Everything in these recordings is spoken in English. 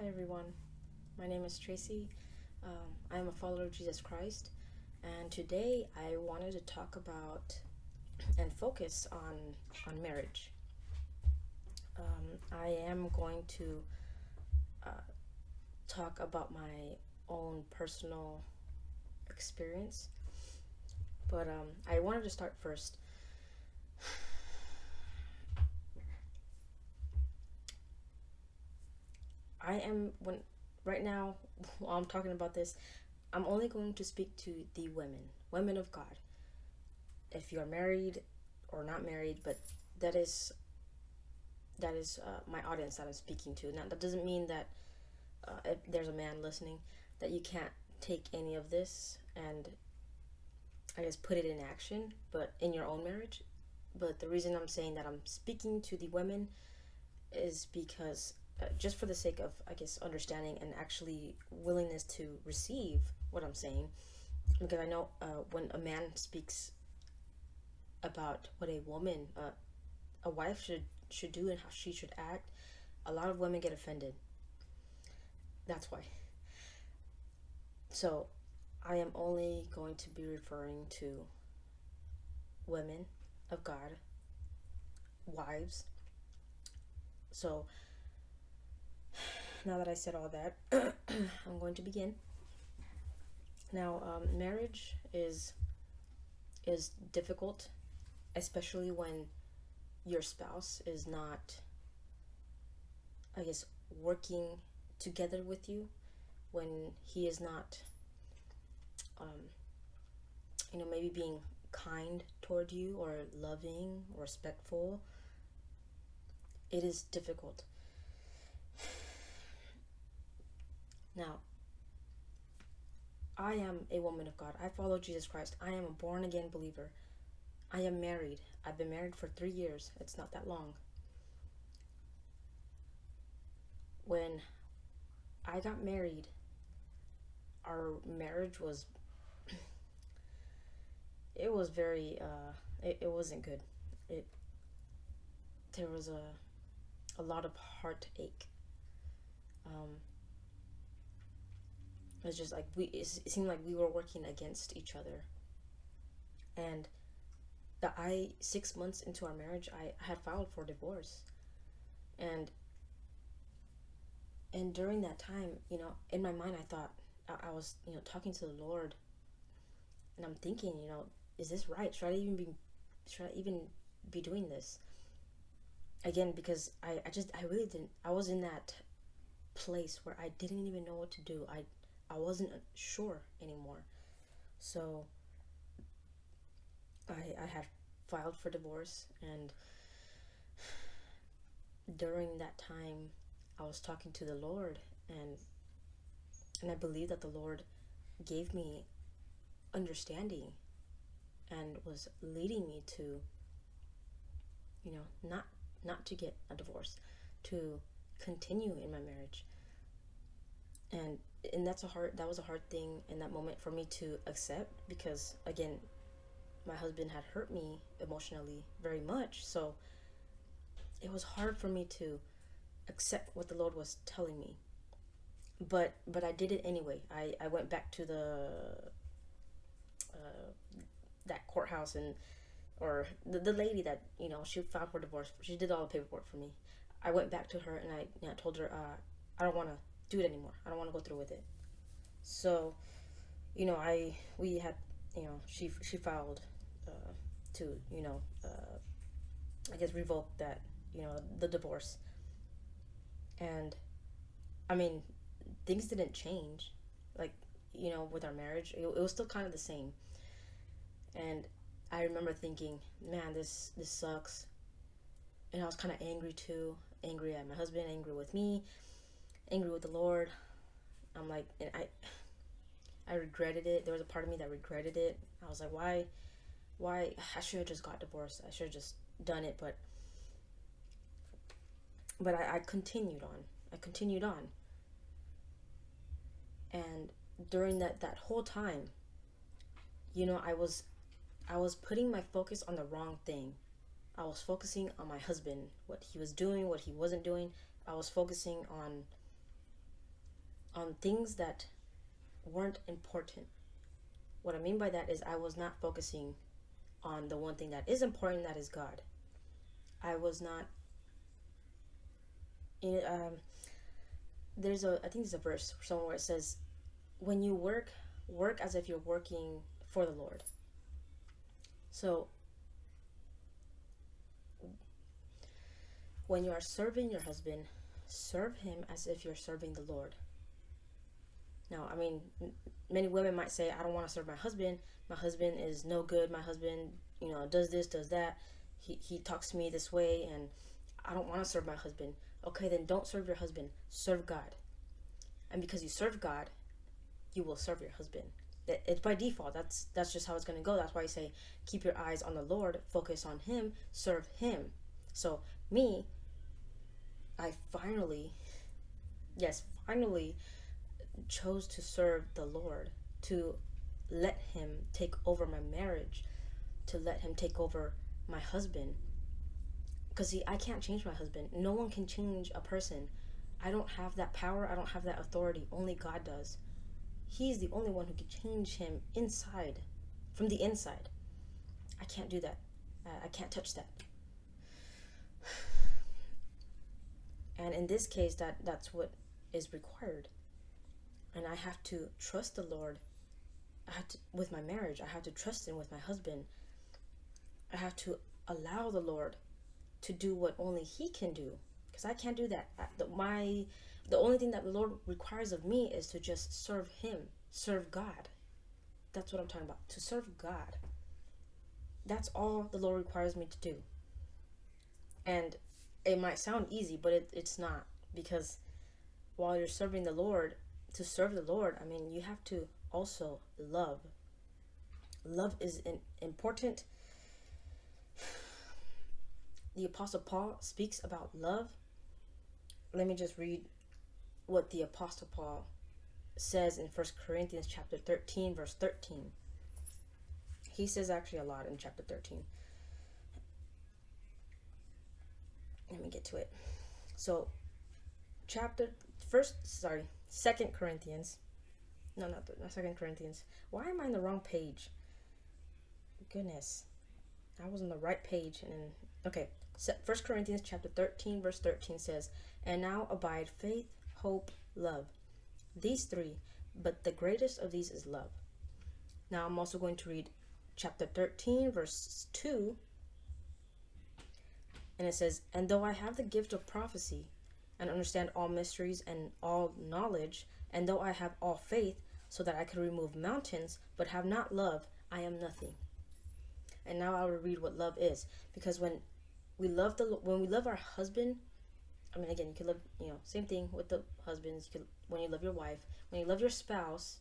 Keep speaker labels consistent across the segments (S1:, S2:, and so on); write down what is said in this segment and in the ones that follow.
S1: Hi everyone, my name is Tracy. I'm a follower of Jesus Christ, and today I wanted to talk about and focus on marriage. I am going to talk about my own personal experience, but I wanted to start first. I am when right now while I'm talking about this, I'm only going to speak to the women of God. If you are married or not married, but that is my audience that I'm speaking to. Now that doesn't mean that if there's a man listening, that you can't take any of this and I guess put it in action, but in your own marriage. But the reason I'm saying that I'm speaking to the women is because just for the sake of I guess understanding and actually willingness to receive what I'm saying, because I know when a man speaks about what a wife should do and how she should act, a lot of women get offended. That's why. So, I am only going to be referring to women of God, wives. So, now that I said all that, I'm going to begin. Now, marriage is difficult, especially when your spouse is not, I guess, working together with you. When he is not, um, maybe being kind toward you or loving or respectful, it is difficult. Now, I am a woman of God. I follow Jesus Christ. I am a born again believer. I am married. I've been married for 3 years. It's not that long. When I got married, our marriage was, it was very, it wasn't good. It, there was a lot of heartache. Um, it was just like it seemed like we were working against each other. And 6 months into our marriage, I had filed for divorce. And during that time, in my mind, I thought I was, talking to the Lord, and I'm thinking, is this right? Should I even be doing this again? Because I really didn't. I was in that place where I didn't even know what to do. I wasn't sure anymore. So I had filed for divorce, and during that time, I was talking to the Lord, and I believe that the Lord gave me understanding and was leading me to, not to get a divorce, to continue in my marriage. And that was a hard thing in that moment for me to accept, because again, my husband had hurt me emotionally very much. So it was hard for me to accept what the Lord was telling me. But I did it anyway. I went back to uh, that courthouse, and or the lady that she filed for divorce. She did all the paperwork for me. I went back to her, and I told her I don't want to do it anymore. I don't want to go through with it. So I we had she filed to I guess revoke that the divorce. And I mean, things didn't change, like with our marriage. It was still kind of the same. And I remember thinking, man, this sucks. And I was kind of angry too, angry at my husband, angry with me, angry with the Lord. I'm like, and I regretted it. There was a part of me that regretted it. I was like, why I should have just got divorced. I should have just done it. But I continued on. I continued on. And during that whole time, I was putting my focus on the wrong thing. I was focusing on my husband, what he was doing, what he wasn't doing. I was focusing on on things that weren't important. What I mean by that is I was not focusing on the one thing that is important, that is God. I was not in I think there's a verse somewhere where it says, when you work as if you're working for the Lord. So when you are serving your husband, serve him as if you're serving the Lord. Now, I mean, many women might say, I don't want to serve my husband. My husband is no good. My husband, does this, does that. He talks to me this way, and I don't want to serve my husband. Okay, then don't serve your husband. Serve God. And because you serve God, you will serve your husband. It's by default. That's just how it's going to go. That's why I say, keep your eyes on the Lord. Focus on him. Serve him. So, me, I finally chose to serve the Lord, to let him take over my marriage, to let him take over my husband. Because see, I can't change my husband. No one can change a person. I don't have that power. I don't have that authority. Only God does. He's the only one who can change him inside, from the inside. I can't do that. I can't touch that. And in this case, that's what is required. And I have to trust the Lord. With my marriage, I have to trust him with my husband. I have to allow the Lord to do what only he can do, because I can't do that. The only thing that the Lord requires of me is to just serve him, serve God. That's what I'm talking about, to serve God. That's all the Lord requires me to do. And it might sound easy, but it's not, because while you're serving the Lord, to serve the Lord, I mean, you have to also love. Love is important. The Apostle Paul speaks about love. Let me just read what the Apostle Paul says in 1 Corinthians chapter 13, verse 13. He says actually a lot in chapter 13. Let me get to it. So, 2 Corinthians. No, not 2 Corinthians. Why am I on the wrong page? Goodness. I was on the right page. Okay. 1 Corinthians chapter 13, verse 13 says, and now abide faith, hope, love. These three, but the greatest of these is love. Now I'm also going to read chapter 13, verse 2. And it says, and though I have the gift of prophecy, and understand all mysteries and all knowledge, and though I have all faith, so that I could remove mountains, but have not love, I am nothing. And now I will read what love is, because when we love our husband, I mean, again, you can love, same thing with the husbands. When you love your wife, when you love your spouse,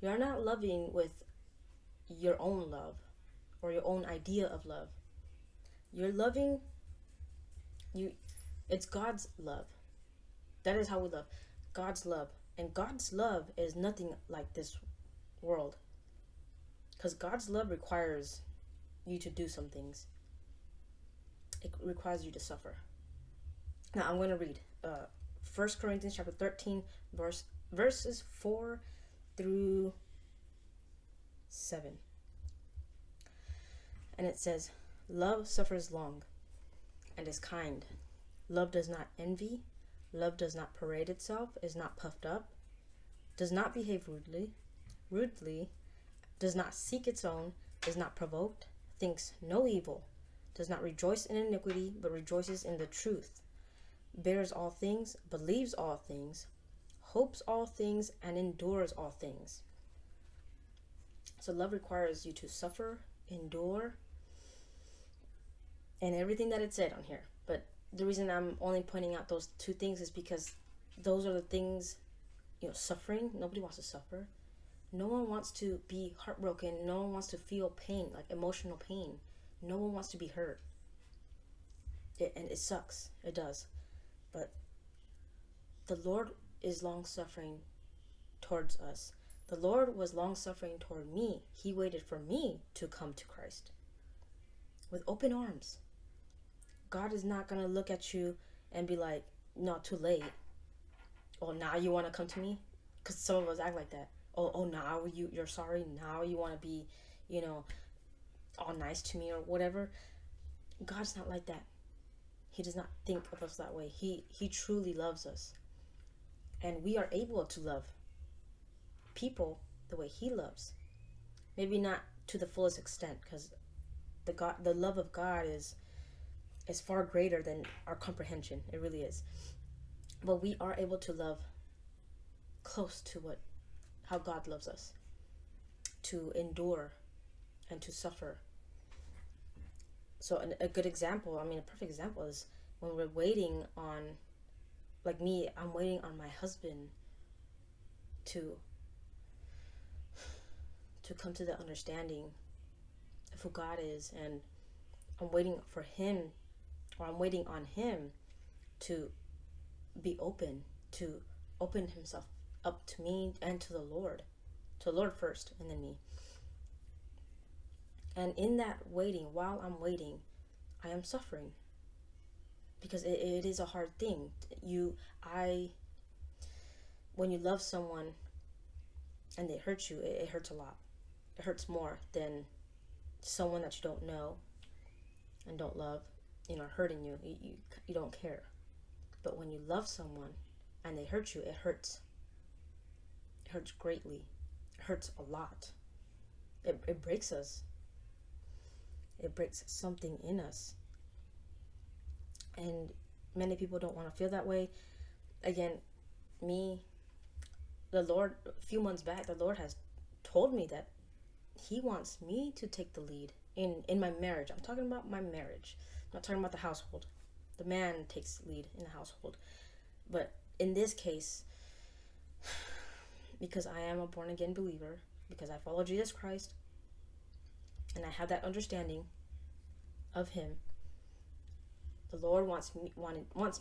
S1: you are not loving with your own love or your own idea of love. You're loving. It's God's love. That is how we love. God's love. And God's love is nothing like this world. Because God's love requires you to do some things. It requires you to suffer. Now I'm going to read 1 Corinthians chapter 13, verses 4 through 7. And it says, love suffers long and is kind. Love does not envy. Love does not parade itself, is not puffed up, does not behave rudely, does not seek its own, is not provoked, thinks no evil, does not rejoice in iniquity, but rejoices in the truth, bears all things, believes all things, hopes all things, and endures all things. So love requires you to suffer, endure, and everything that it said on here. But the reason I'm only pointing out those two things is because those are the things, suffering. Nobody wants to suffer. No one wants to be heartbroken. No one wants to feel pain, like emotional pain. No one wants to be hurt. And it sucks. It does. But the Lord is long-suffering towards us. The Lord was long-suffering toward me. He waited for me to come to Christ with open arms. God is not going to look at you and be like, no, too late. Oh, now you want to come to me? Because some of us act like that. Oh, now you're sorry. Now you want to be, you know, all nice to me or whatever. God's not like that. He does not think of us that way. He truly loves us, and we are able to love people the way He loves. Maybe not to the fullest extent, because the love of God is far greater than our comprehension. It really is. But we are able to love close to what how God loves us, to endure and to suffer. So a good example, I mean, a perfect example is when we're waiting on, like me, I'm waiting on my husband to come to the understanding of who God is, and I'm waiting for him, or I'm waiting on him to be open, to open himself up to me and to the Lord first, and then me. And in that waiting, while I'm waiting, I am suffering, because it is a hard thing. When you love someone and they hurt you, it hurts a lot. It hurts more than someone that you don't know and don't love, hurting you. You don't care. But when you love someone and they hurt you, it hurts. It hurts greatly. It hurts a lot. It breaks us. It breaks something in us. And many people don't want to feel that way. Again, the Lord, a few months back, the Lord has told me that He wants me to take the lead in my marriage. I'm talking about my marriage. I'm not talking about the household. The man takes lead in the household. But in this case, because I am a born again believer, because I follow Jesus Christ, and I have that understanding of Him, the Lord wants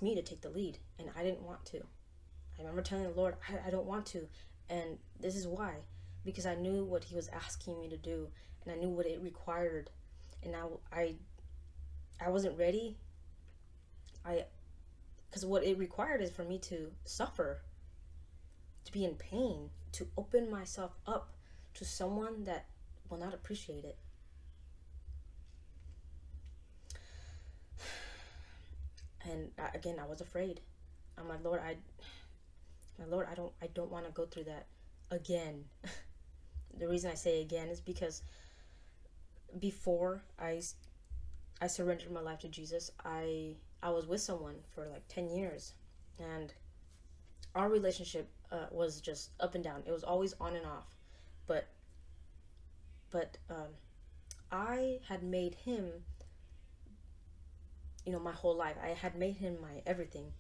S1: me to take the lead, and I didn't want to. I remember telling the Lord, I don't want to, and this is why. Because I knew what He was asking me to do, and I knew what it required, and I wasn't ready. Because what it required is for me to suffer, to be in pain, to open myself up to someone that will not appreciate it. And again, I was afraid. I'm like, Lord, I don't want to go through that again. The reason I say again is because before I surrendered my life to Jesus, I was with someone for like 10 years, and our relationship was just up and down. It was always on and off, but I had made him, my whole life. I had made him my everything.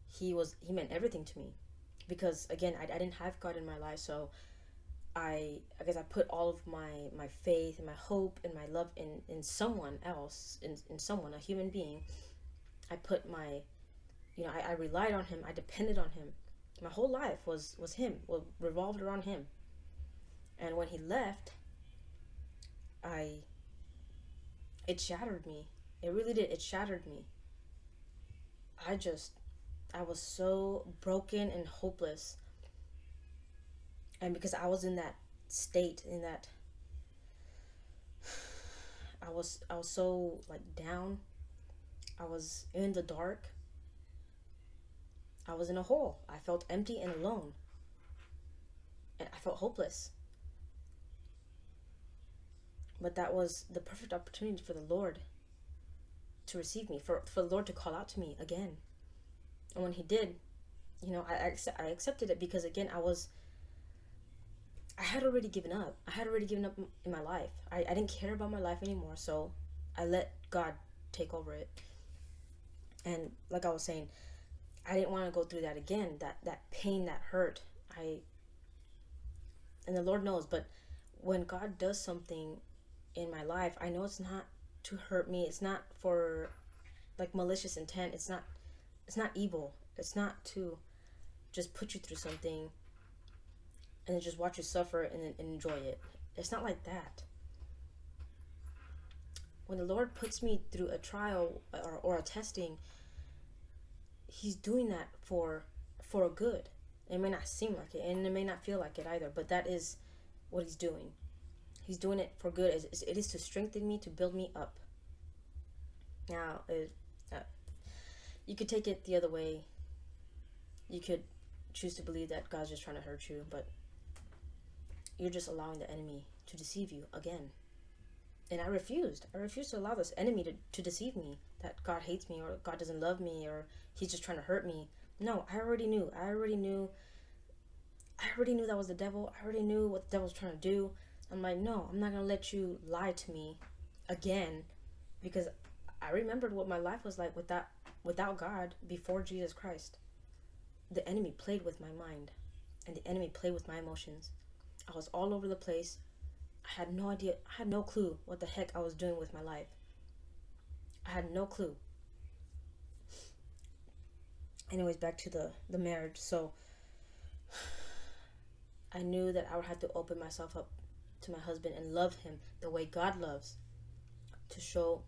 S1: He meant everything to me, because again, I didn't have God in my life, so I guess I put all of my faith and my hope and my love in someone else, in someone, a human being. I put I relied on him. I depended on him. My whole life was him, revolved around him. And when he left, it shattered me. It really did. It shattered me. I was so broken and hopeless. And because I was in that state, I was so like down. I was in the dark. I was in a hole. I felt empty and alone. And I felt hopeless. But that was the perfect opportunity for the Lord to receive me, for the Lord to call out to me again. And when He did, I accepted it, because again, I had already given up. I had already given up in my life. I didn't care about my life anymore, so I let God take over it. And like I was saying, I didn't want to go through that again, that pain, that hurt. And the Lord knows, but when God does something in my life, I know it's not to hurt me. It's not for like malicious intent. It's not evil. It's not to just put you through something and then just watch you suffer and then enjoy it. It's not like that. When the Lord puts me through a trial or a testing, He's doing that for a good. It may not seem like it, and it may not feel like it either, but that is what he's doing. He's doing it for good. It is to strengthen me, to build me up. Now, you could take it the other way. You could choose to believe that God's just trying to hurt you, but you're just allowing the enemy to deceive you again. And I refused. I refused to allow this enemy to deceive me, that God hates me, or God doesn't love me, or he's just trying to hurt me. No, I already knew. I already knew that was the devil. I already knew what the devil was trying to do. I'm like, no, I'm not going to let you lie to me again, because I remembered what my life was like without God before Jesus Christ. The enemy played with my mind, and the enemy played with my emotions. I was all over the place. I had no idea, I had no clue what the heck I was doing with my life. I had no clue. Anyways, back to the marriage. So I knew that I would have to open myself up to my husband and love him the way God loves, to show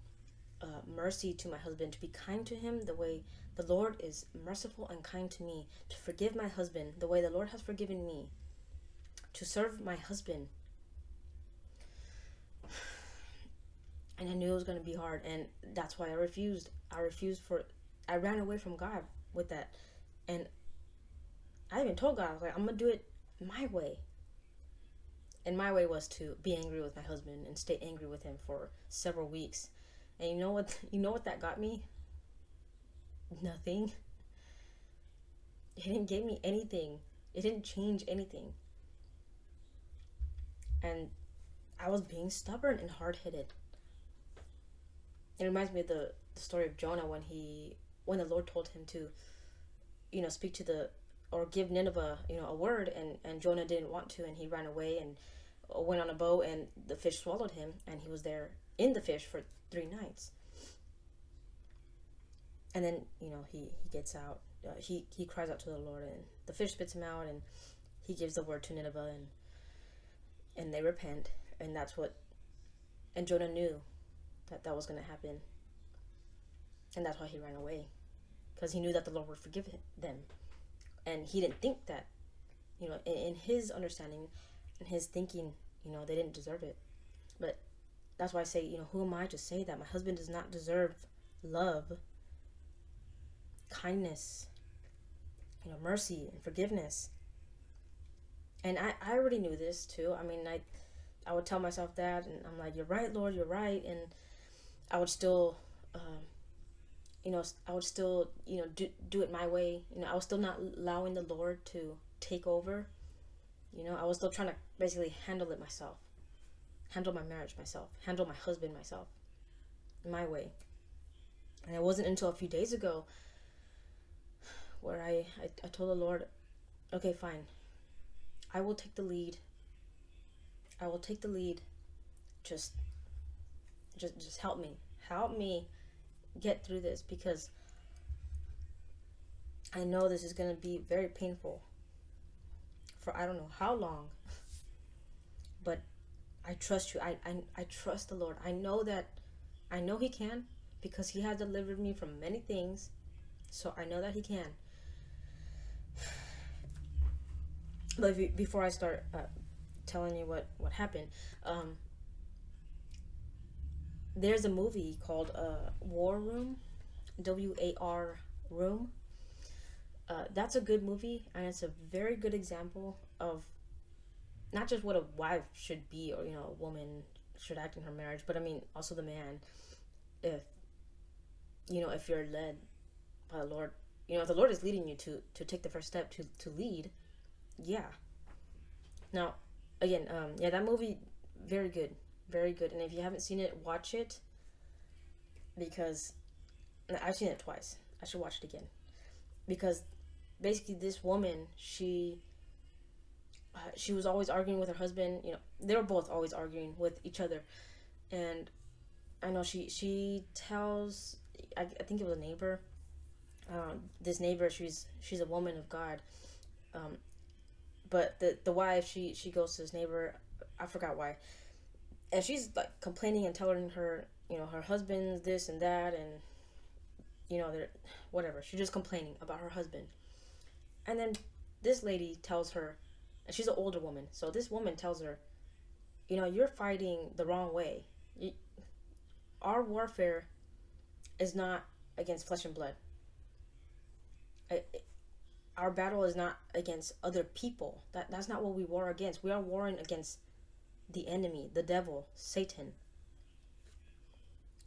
S1: mercy to my husband, to be kind to him the way the Lord is merciful and kind to me, to forgive my husband the way the Lord has forgiven me, to serve my husband. And I knew it was going to be hard, and that's why I refused. I ran away from God with that. And I even told God, I was like, I'm going to do it my way. And my way was to be angry with my husband and stay angry with him for several weeks. And you know what that got me? Nothing. It didn't give me anything. It didn't change anything. And I was being stubborn and hard-headed. It reminds me of the story of Jonah when the Lord told him to, speak to or give Nineveh, a word, and Jonah didn't want to, and he ran away and went on a boat, and the fish swallowed him, and he was there in the fish for 3 nights. And then, he gets out, he cries out to the Lord, and the fish spits him out, and he gives the word to Nineveh, and they repent, and and Jonah knew that was going to happen, and that's why he ran away, because he knew that the Lord would forgive them, and he didn't think that, in his understanding, in his thinking, they didn't deserve it. But that's why I say, who am I to say that my husband does not deserve love, kindness, mercy and forgiveness? And I already knew this too. I mean, I would tell myself that, and I'm like, you're right, Lord, you're right. And I would still, do it my way. I was still not allowing the Lord to take over. I was still trying to basically handle it myself, handle my marriage myself, handle my husband myself, my way. And it wasn't until a few days ago where I told the Lord, okay, fine, I will take the lead. I will take the lead. Just help me get through this, because I know this is going to be very painful for I don't know how long. But I trust you. I trust the Lord. I know he can, because he has delivered me from many things. So I know that he can. But before I start telling you what happened, there's a movie called War Room, WAR Room. That's a good movie, and it's a very good example of not just what a wife should be, or a woman should act in her marriage, but I mean also the man. If you're led by the Lord, if the Lord is leading you to take the first step to lead, yeah. Now, again, that movie, very good, very good. And if you haven't seen it, watch it, because I've seen it twice. I should watch it again, because basically this woman, she was always arguing with her husband. They were both always arguing with each other, and I know she tells, I think it was a neighbor. This neighbor, she's a woman of God, but the wife, she goes to this neighbor, I forgot why, and she's like complaining and telling her, her husband's this and that, and they're whatever. She's just complaining about her husband, and then this lady tells her, and she's an older woman, so this woman tells her, you're fighting the wrong way. Our warfare is not against flesh and blood. Our battle is not against other people. That's not what we war against. We are warring against the enemy, the devil, Satan.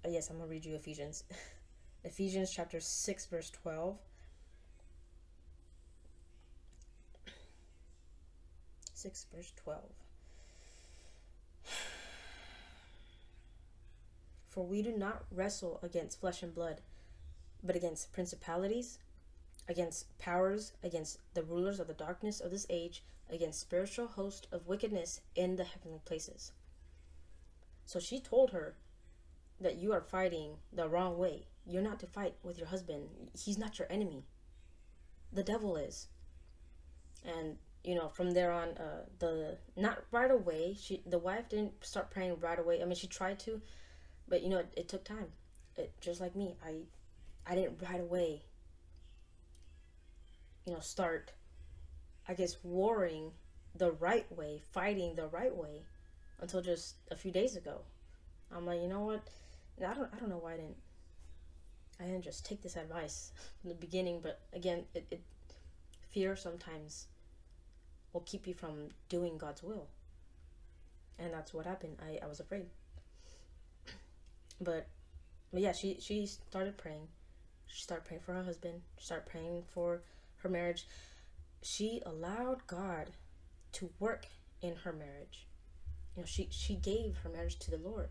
S1: Yes, I'm going to read you Ephesians. Ephesians chapter 6, verse 12. 6, verse 12. For we do not wrestle against flesh and blood, but against principalities, against powers, against the rulers of the darkness of this age, against spiritual hosts of wickedness in the heavenly places. So she told her that you are fighting the wrong way. You're not to fight with your husband. He's not your enemy. The devil is. And from there on, not right away. The wife didn't start praying right away. I mean, she tried to, but it took time. Just like me, I didn't right away. Start, I guess, warring the right way, fighting the right way, until just a few days ago. I'm like, you know what? I don't know why I didn't just take this advice in the beginning. But again, fear sometimes will keep you from doing God's will, and that's what happened. I was afraid, but yeah, she started praying. She started praying for her husband. She started praying for her marriage. She allowed God to work in her marriage. She gave her marriage to the Lord.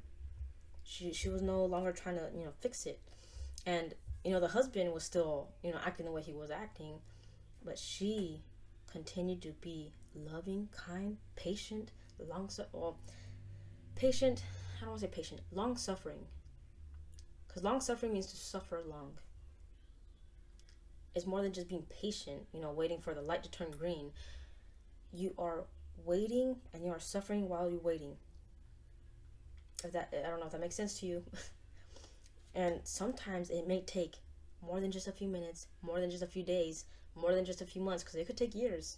S1: She was no longer trying to fix it, and the husband was still acting the way he was acting, but she continued to be loving, kind, patient, patient. I don't want to say patient, long suffering, because long suffering means to suffer long. It's more than just being patient, waiting for the light to turn green. You are waiting and you are suffering while you're waiting. I don't know if that makes sense to you. And sometimes it may take more than just a few minutes, more than just a few days, more than just a few months, because it could take years.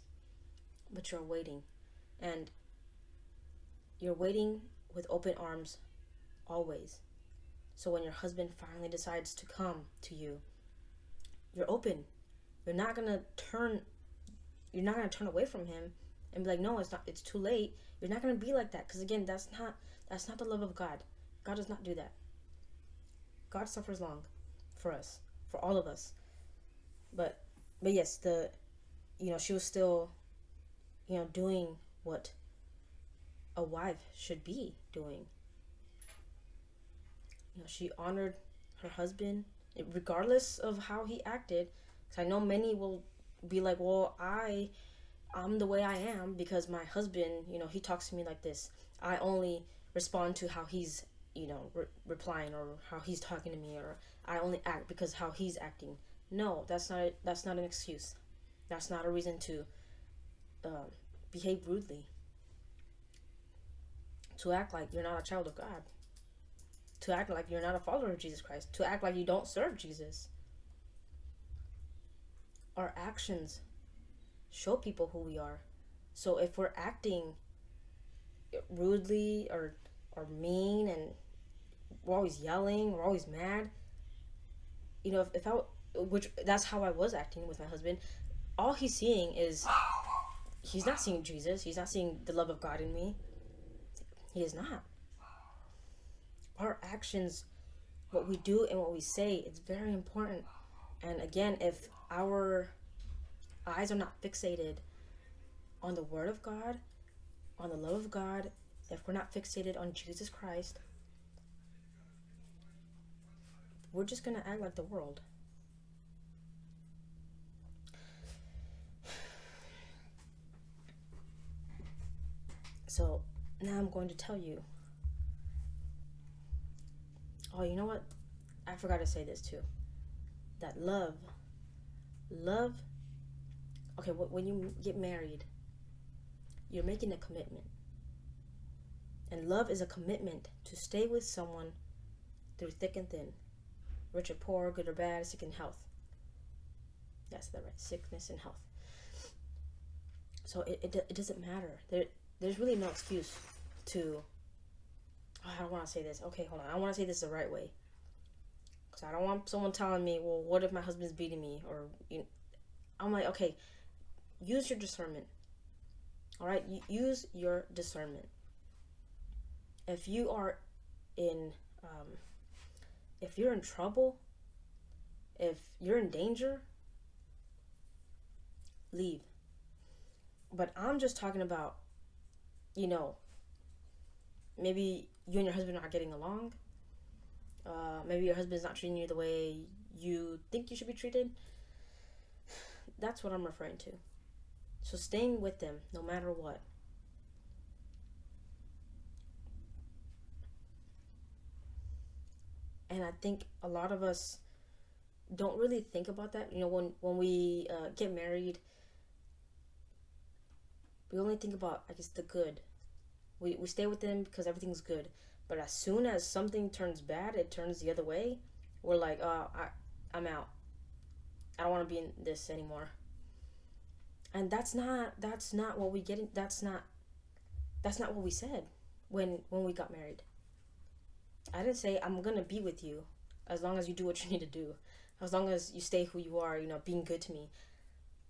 S1: But you're waiting. And you're waiting with open arms always. So when your husband finally decides to come to you, you're open. You're not gonna turn away from him and be like, no, it's too late. You're not gonna be like that, because again, that's not the love of God. God does not do that. God suffers long for us, for all of us. But yes, she was still doing what a wife should be doing. She honored her husband regardless of how he acted. Because I know many will be like, well, I'm the way I am because my husband, he talks to me like this. I only respond to how he's, replying, or how he's talking to me, or I only act because how he's acting. No, that's not an excuse. That's not a reason to behave rudely. To act like you're not a child of God. To act like you're not a follower of Jesus Christ. To act like you don't serve Jesus. Our actions show people who we are. So if we're acting rudely or mean, and we're always yelling, we're always mad, which that's how I was acting with my husband, all he's seeing is, he's not seeing Jesus. He's not seeing the love of God in me. He is not. Our actions, what we do and what we say, it's very important. And again, if our eyes are not fixated on the Word of God, on the love of God, if we're not fixated on Jesus Christ, we're just going to act like the world. So now I'm going to tell you. Oh, you know what? I forgot to say this too. That love. Okay, when you get married, you're making a commitment. And love is a commitment to stay with someone through thick and thin, rich or poor, good or bad, sick and health. That's the right, sickness and health. So it doesn't matter. There's really no excuse to, oh, I don't want to say this. Okay, hold on. I want to say this the right way. Because I don't want someone telling me, well, what if my husband's beating me? Or, I'm like, okay, use your discernment. All right? Use your discernment. If you are in, if you're in trouble, if you're in danger, leave. But I'm just talking about, you know, maybe you and your husband are not getting along. Maybe your husband's not treating you the way you think you should be treated. That's what I'm referring to. So staying with them no matter what. And I think a lot of us don't really think about that. When we get married, we only think about, I guess, the good. We stay with them because everything's good. But as soon as something turns bad, it turns the other way. We're like, I'm out. I don't want to be in this anymore. And that's not what we get in, that's not what we said when we got married. I didn't say I'm gonna be with you as long as you do what you need to do, as long as you stay who you are, being good to me.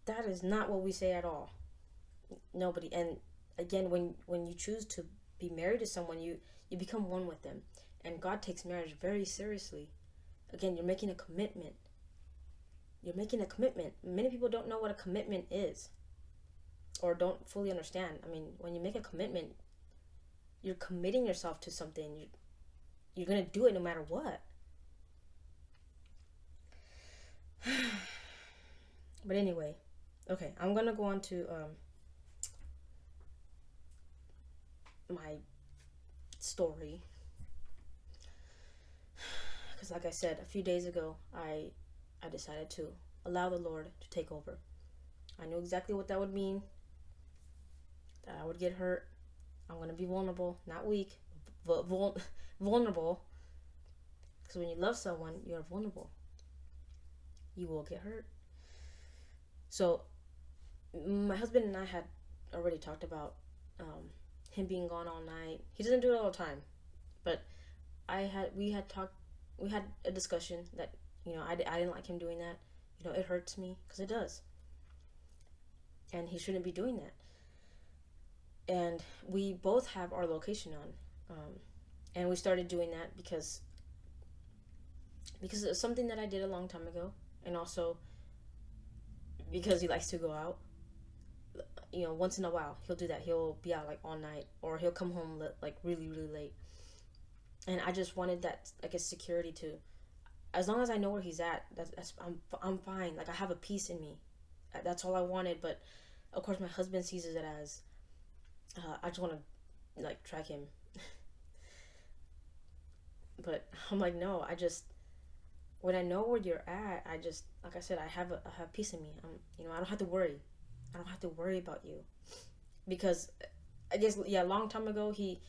S1: That is not what we say at all. Nobody. And again, when you choose to be married to someone, you become one with them, and God takes marriage very seriously. Again, you're making a commitment. You're making a commitment. Many people don't know what a commitment is, or don't fully understand. I mean, when you make a commitment, you're committing yourself to something. You're gonna do it no matter what. But anyway, okay, I'm gonna go on to my story, because like I said a few days ago, I decided to allow the Lord to take over. I knew exactly what that would mean. That I would get hurt. I'm gonna be vulnerable, not weak, but vulnerable. Because when you love someone, you're vulnerable. You will get hurt. So my husband and I had already talked about him being gone all night. He doesn't do it all the time, but we had a discussion that I didn't like him doing that. It hurts me because it does, and he shouldn't be doing that. And we both have our location on, and we started doing that because it's something that I did a long time ago, and also because he likes to go out. Once in a while he'll do that. He'll be out like all night, or he'll come home like really really late. And I just wanted that, I guess, security to, as long as I know where he's at, I'm fine. Like I have a peace in me. That's all I wanted. But of course, my husband sees it as I just want to like track him. But I'm like, no. When I know where you're at, I just, like I said, I have peace in me. I don't have to worry. I don't have to worry about you, because I guess, yeah, a long time ago he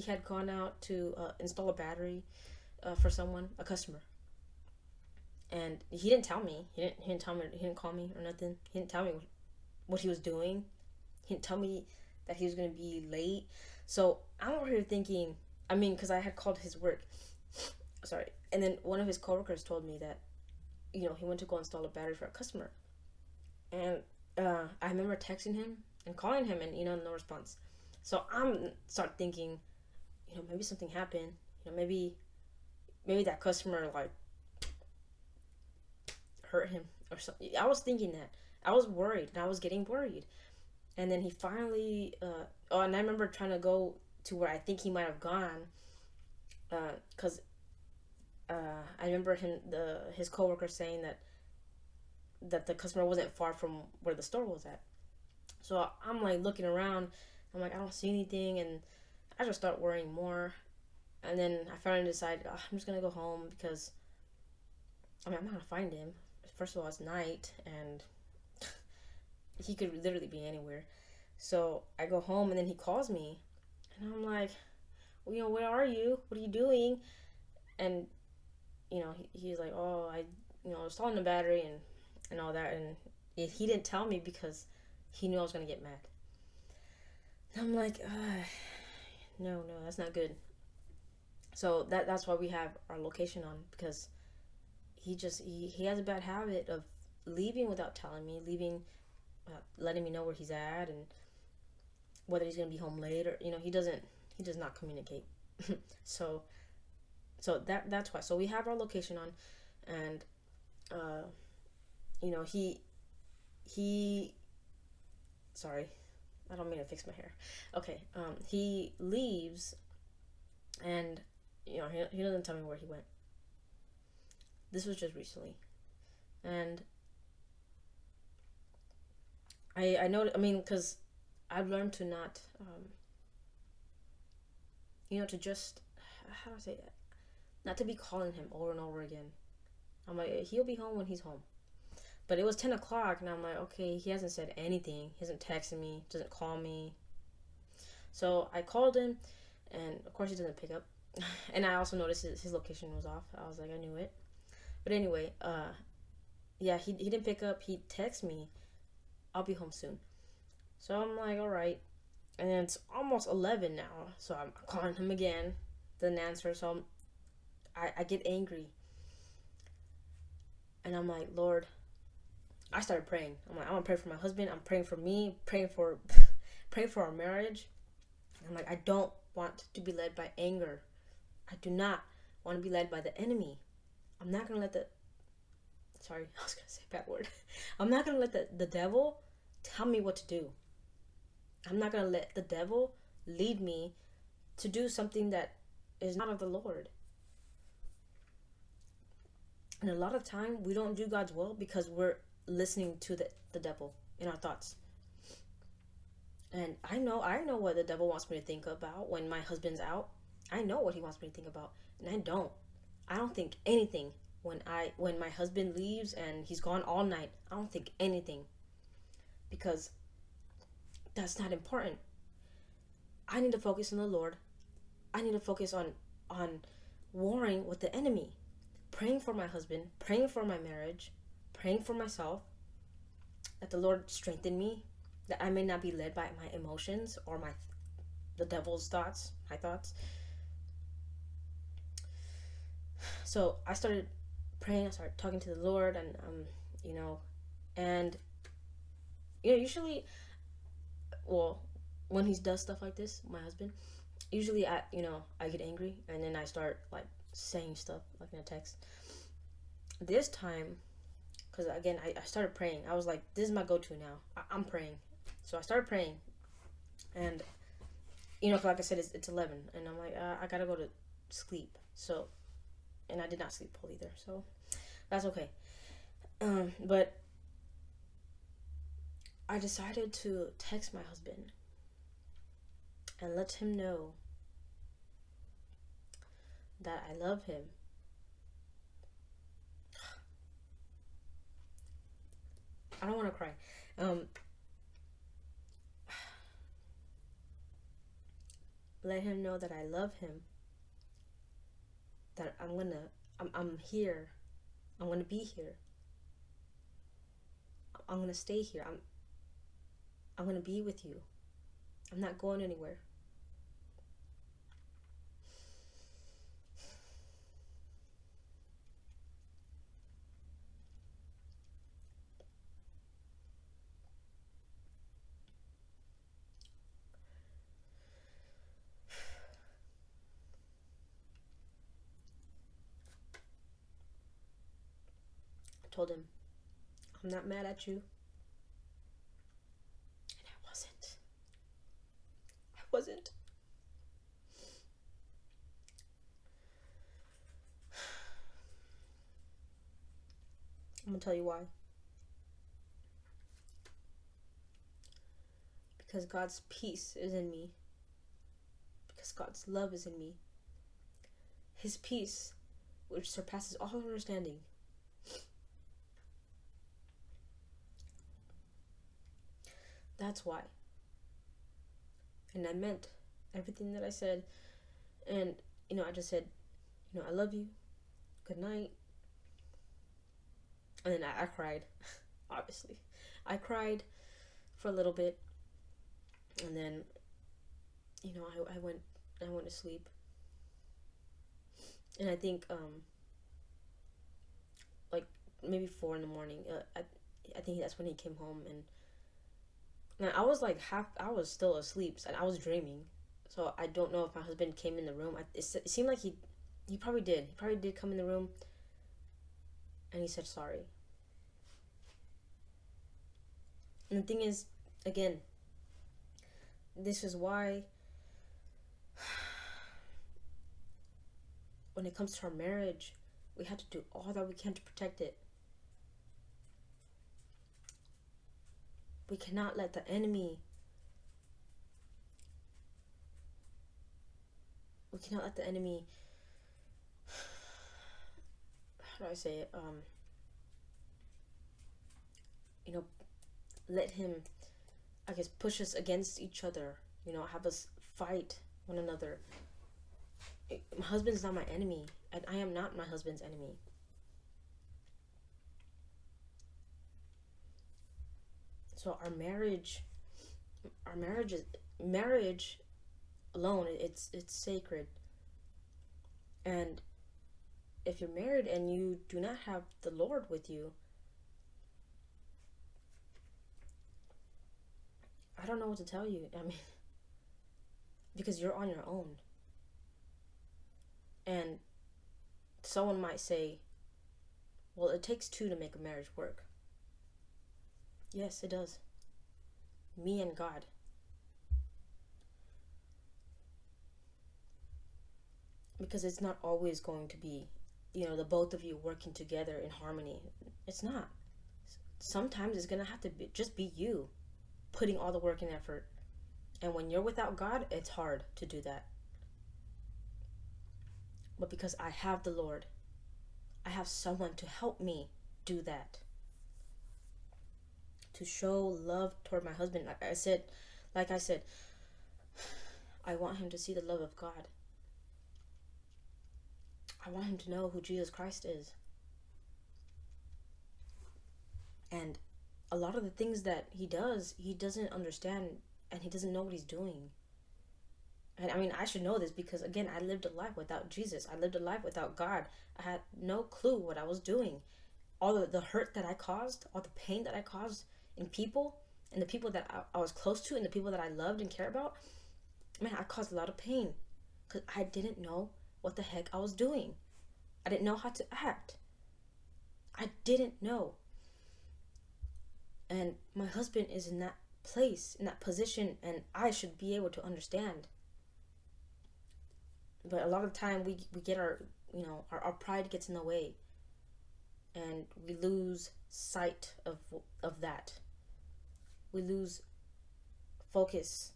S1: had gone out to install a battery for someone, a customer, and he didn't tell me. He didn't tell me. He didn't call me or nothing. He didn't tell me what he was doing. He didn't tell me that he was gonna be late. So I'm over here thinking. I mean, because I had called his work. Sorry, and then one of his coworkers told me that he went to go install a battery for a customer, and I remember texting him and calling him, and no response. So I'm start thinking, maybe something happened. Maybe that customer like hurt him or something. I was thinking that. I was worried, and I was getting worried. And then he finally, and I remember trying to go to where I think he might have gone, because I remember his coworker saying that the customer wasn't far from where the store was at. So I'm like looking around. I'm like, I don't see anything, and I just start worrying more. And then I finally decided, oh, I'm just gonna go home, because I mean, I'm not gonna find him. First of all, it's night, and he could literally be anywhere. So I go home, and then he calls me, and I'm like, well, where are you? What are you doing? And he's like, oh, I installing the battery and all that, and he didn't tell me because He knew I was gonna get mad. I'm like, no, that's not good. So that's why we have our location on, because he has a bad habit of leaving without telling me, leaving, letting me know where he's at and whether he's gonna be home later. He does not communicate. so that's why. So we have our location on, and uh, he sorry, I don't mean to fix my hair. Okay, he leaves, and he doesn't tell me where he went. This was just recently, and I know. I mean, because I've learned to not, to just, how do I say that? Not to be calling him over and over again. I'm like, he'll be home when he's home. But it was 10 o'clock, and I'm like, okay, he hasn't said anything. He hasn't texted me, doesn't call me. So I called him, and of course he doesn't pick up. And I also noticed his location was off. I was like, I knew it. But anyway, yeah, he didn't pick up. He texted me, I'll be home soon. So I'm like, all right. And it's almost 11 now. So I'm calling him again. Doesn't answer. So I get angry. And I'm like, Lord, I started praying. I'm like, I'm gonna pray for my husband. I'm praying for me. Praying for our marriage. I'm like, I don't want to be led by anger. I do not want to be led by the enemy. I'm not gonna let sorry, I was gonna say a bad word. I'm not gonna let the devil tell me what to do. I'm not gonna let the devil lead me to do something that is not of the Lord. And a lot of time we don't do God's will because we're listening to the devil in our thoughts. And I know what the devil wants me to think about when my husband's out. I know what he wants me to think about, and I don't think anything when my husband leaves and he's gone all night. I don't think anything, because that's not important. I need to focus on the Lord. I need to focus on warring with the enemy, praying for my husband, praying for my marriage, praying for myself, that the Lord strengthen me, that I may not be led by my emotions or the devil's thoughts, my thoughts. So I started praying. I started talking to the Lord, and and usually, well, when he does stuff like this, my husband, usually I get angry, and then I start like saying stuff like in a text. This time, because again, I started praying. I was like, this is my go-to now. I'm praying. So I started praying, and like I said, it's 11, and I'm like, I gotta go to sleep. So, and I did not sleep well either, so that's okay. But I decided to text my husband and let him know that I love him. I don't want to cry. Let him know that I love him. That I'm here. I'm gonna be here. I'm gonna stay here. I'm gonna be with you. I'm not going anywhere. I told him, I'm not mad at you. And I wasn't. I'm gonna tell you why. Because God's peace is in me. Because God's love is in me. His peace, which surpasses all understanding. That's why. And I meant everything that I said. And, I just said, I love you. Good night. And then I cried, obviously. I cried for a little bit, and then, I went to sleep. And I think like maybe 4 in the morning. I think that's when he came home, and I was like I was still asleep, and I was dreaming. So I don't know if my husband came in the room. It seemed like he probably did. He probably did come in the room, and he said sorry. And the thing is, again, this is why when it comes to our marriage, we have to do all that we can to protect it. We cannot let the enemy. We cannot let the enemy. How do I say it? You know, let him, I guess, push us against each other. Have us fight one another. My husband's not my enemy, and I am not my husband's enemy. So marriage alone, it's sacred. And if you're married and you do not have the Lord with you, I don't know what to tell you. I mean, because you're on your own. And someone might say, well, it takes two to make a marriage work. Yes, it does. Me and God. Because it's not always going to be, the both of you working together in harmony. It's not. Sometimes it's going to have to just be you putting all the work and effort. And when you're without God, it's hard to do that. But because I have the Lord, I have someone to help me do that. To show love toward my husband. Like I said, I want him to see the love of God. I want him to know who Jesus Christ is. And a lot of the things that he does, he doesn't understand, and he doesn't know what he's doing. And I mean, I should know this because, again, I lived a life without Jesus. I lived a life without God. I had no clue what I was doing. All the hurt that I caused, all the pain that I caused in people, and the people that I was close to, and the people that I loved and cared about, man, I caused a lot of pain because I didn't know what the heck I was doing. I didn't know how to act. I didn't know. And my husband is in that place, in that position, and I should be able to understand. But a lot of the time we get our pride gets in the way, and we lose sight of that. We lose focus.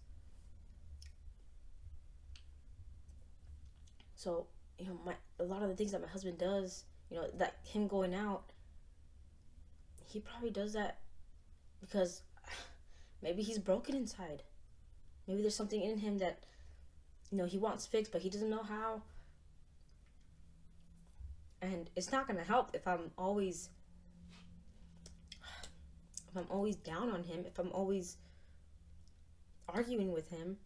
S1: So, a lot of the things that my husband does, that him going out, he probably does that because maybe he's broken inside. Maybe there's something in him that, he wants fixed, but he doesn't know how. And it's not going to help if I'm always down on him, if I'm always arguing with him,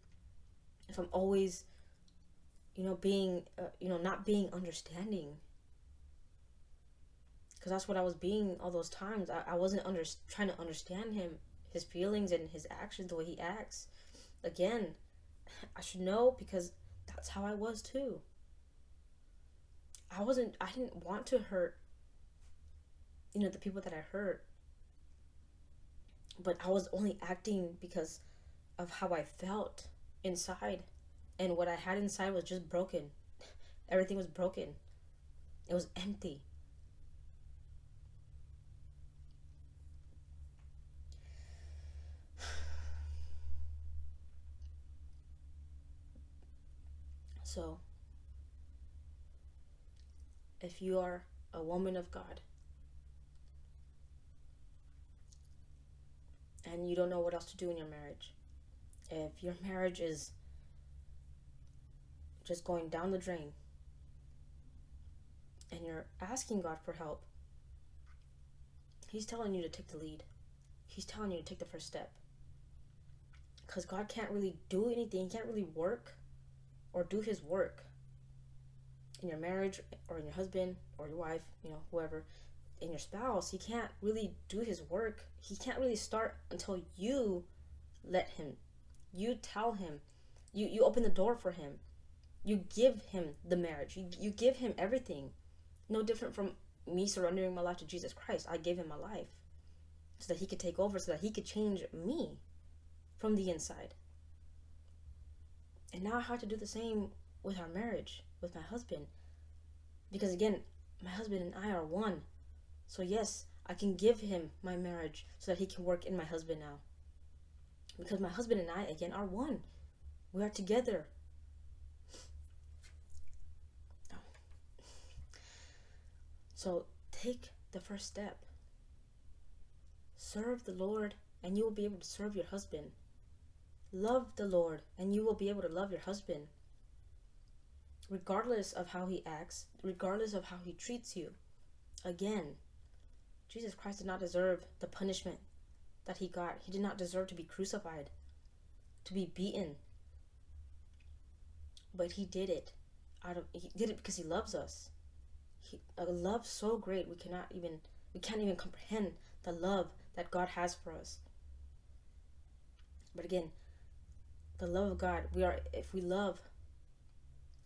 S1: if I'm always, being, not being understanding. Because that's what I was being all those times. I wasn't trying to understand him, his feelings and his actions, the way he acts. Again, I should know because that's how I was too. I didn't want to hurt, the people that I hurt. But I was only acting because of how I felt inside. And what I had inside was just broken. Everything was broken. It was empty. So, if you are a woman of God and you don't know what else to do in your marriage, if your marriage is just going down the drain and you're asking God for help, He's telling you to take the lead. He's telling you to take the first step. because God can't really do anything. He can't really work or do his work in your marriage or in your husband or your wife, whoever, in your spouse. He can't really do his work. He can't really start until you let him. You tell him. You open the door for him. You give him the marriage. You give him everything. No different from me surrendering my life to Jesus Christ. I gave him my life so that he could take over, so that he could change me from the inside. And now I have to do the same with our marriage, with my husband. Because again, my husband and I are one. So yes, I can give him my marriage so that he can work in my husband now. Because my husband and I, again, are one. We are together. So take the first step. Serve the Lord and you will be able to serve your husband. Love the Lord and you will be able to love your husband. Regardless of how he acts, regardless of how he treats you. Again, Jesus Christ did not deserve the punishment that he got. He did not deserve to be crucified, to be beaten. But he did it. He did it because he loves us. A love so great we can't even comprehend the love that God has for us. But again, the love of God, if we love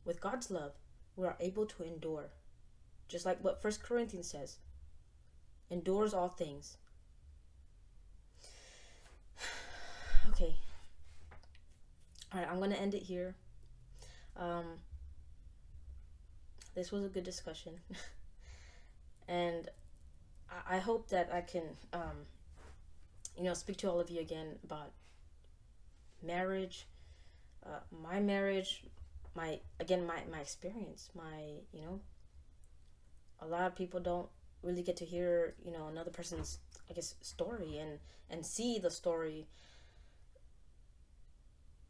S1: with God's love, we are able to endure. Just like what 1 Corinthians says, endures all things. Okay. Alright, I'm going to end it here. This was a good discussion. And I hope that I can, speak to all of you again about marriage, my marriage, my experience, a lot of people don't really get to hear, another person's, story and see the story,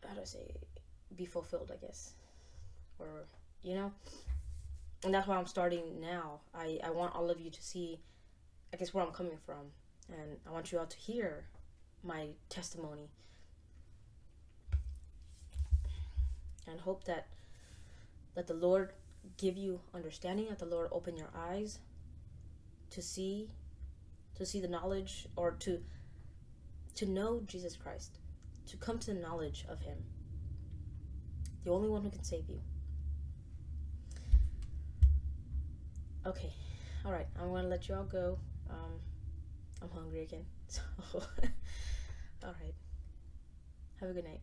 S1: how do I say, be fulfilled, I guess, or, and that's why I'm starting now. I want all of you to see, where I'm coming from, and I want you all to hear my testimony, and hope that the Lord give you understanding, that the Lord open your eyes to see the knowledge, or to know Jesus Christ, to come to the knowledge of him, the only one who can save you. Okay, all right, I'm going to let you all go. I'm hungry again, so all right, have a good night.